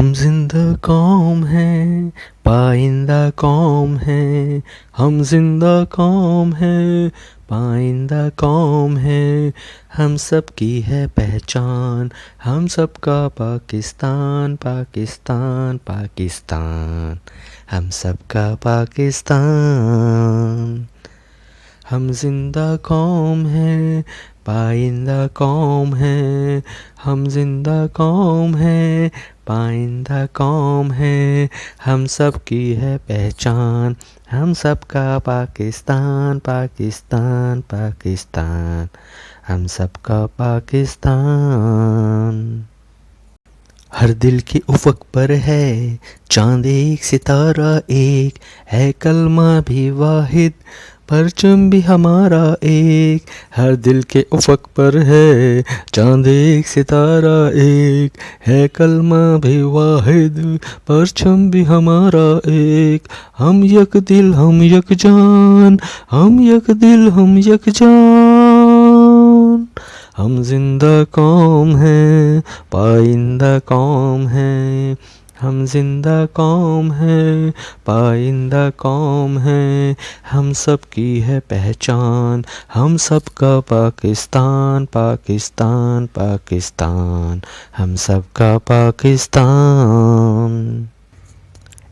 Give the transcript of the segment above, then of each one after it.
ہم زندہ قوم ہیں، پائندہ قوم ہیں، ہم زندہ قوم ہیں، پائندہ قوم ہیں، ہم سب کی ہے پہچان، ہم سب کا پاکستان، پاکستان، پاکستان، ہم سب کا پاکستان۔ ہم زندہ قوم ہیں، پائندہ قوم ہیں، ہم زندہ قوم ہیں، پائندہ قوم ہیں، ہم سب کی ہے پہچان، ہم سب کا پاکستان، پاکستان، پاکستان، ہم سب کا پاکستان۔ ہر دل کے افق پر ہے چاند ایک، ستارہ ایک، ہے کلمہ بھی واحد، پرچم بھی ہمارا ایک۔ ہر دل کے افق پر ہے چاند ایک، ستارہ ایک، ہے کلمہ بھی واحد، پرچم بھی ہمارا ایک۔ ہم یک دل ہم یک جان، ہم یک دل ہم یک جان، ہم زندہ قوم ہیں، پائندہ قوم ہیں، ہم زندہ قوم ہیں، پائندہ قوم ہیں، ہم سب کی ہے پہچان، ہم سب کا پاکستان، پاکستان، پاکستان، ہم سب کا پاکستان۔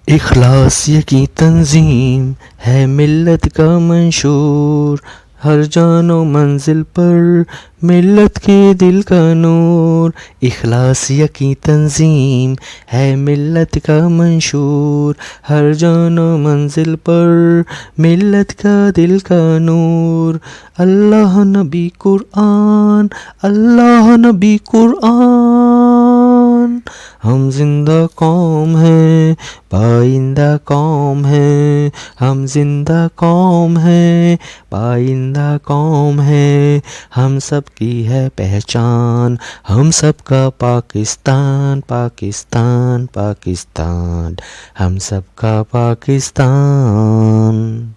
اخلاص کی تنظیم ہے ملت کا منشور، ہر جان و منزل پر ملت کے دل کا نور۔ اخلاص کی تنظیم ہے ملت کا منشور، ہر جان و منزل پر ملت کا دل کا نور۔ اللہ نبی قرآن، اللہ نبی قرآن، ہم زندہ قوم ہیں، پائندہ قوم ہیں، ہم زندہ قوم ہیں، پائندہ قوم ہیں، ہم سب کی ہے پہچان، ہم سب کا پاکستان، پاکستان، پاکستان، ہم سب کا پاکستان۔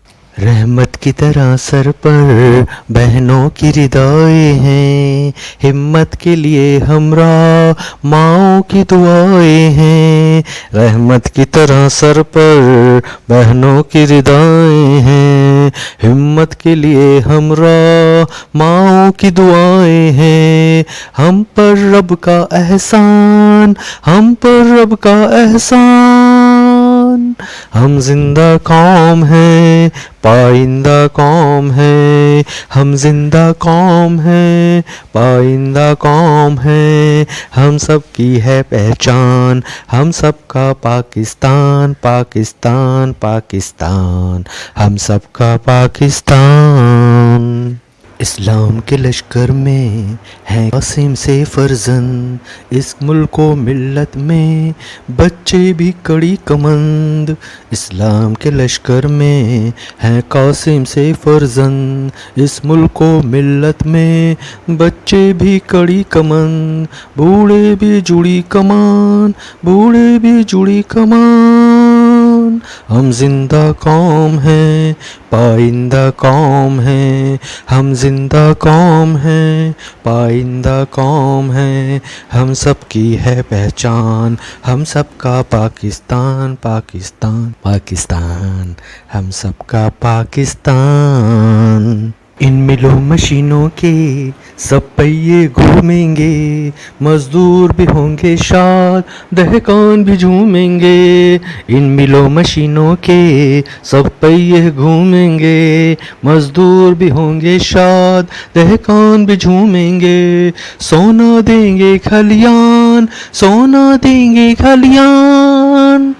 رحمت کی طرح سر پر بہنوں کی ردائیں ہیں، ہمت کے لیے ہمراہ ماؤں کی دعائیں ہیں۔ رحمت کی طرح سر پر بہنوں کی ردائیں ہیں، ہمت کے لیے ہمراہ ماؤں کی دعائیں ہیں۔ ہم پر رب کا احسان، ہم پر رب کا احسان، ہم زندہ قوم ہیں، پائندہ قوم ہیں، ہم زندہ قوم ہیں، پائندہ قوم ہیں، ہم سب کی ہے پہچان، ہم سب کا پاکستان، پاکستان، پاکستان، ہم سب کا پاکستان۔ اسلام کے لشکر میں ہیں قاسم سے فرزند، اس ملک و ملت میں بچے بھی کڑی کمند۔ اسلام کے لشکر میں ہیں قاسم سے فرزند، اس ملک و ملت میں بچے بھی کڑی کمند، بوڑھے بھی جڑی کمان، بوڑھے بھی جڑی کمان، ہم زندہ قوم ہیں، پائندہ قوم ہیں، ہم زندہ قوم ہیں، پائندہ قوم ہیں، ہم سب کی ہے پہچان، ہم سب کا پاکستان، پاکستان، پاکستان، ہم سب کا پاکستان۔ ان ملوں مشینوں کے سب پہیے گھومیں گے، مزدور بھی ہوں گے شاد، دہقان بھی جھومیں گے۔ ان ملوں مشینوں کے سب پہیے گھومیں گے، مزدور بھی ہوں گے شاد، دہقان بھی جھومیں گے۔ سونا دیں گے کھلیان، سونا دیں گے کھلیان،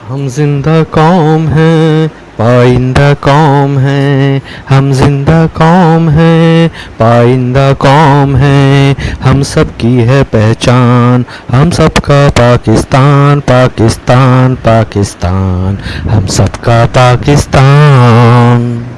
ہم زندہ قوم ہیں، پائندہ قوم ہیں، ہم زندہ قوم ہیں، پائندہ قوم ہیں، ہم سب کی ہے پہچان، ہم سب کا پاکستان، پاکستان، پاکستان، ہم سب کا پاکستان۔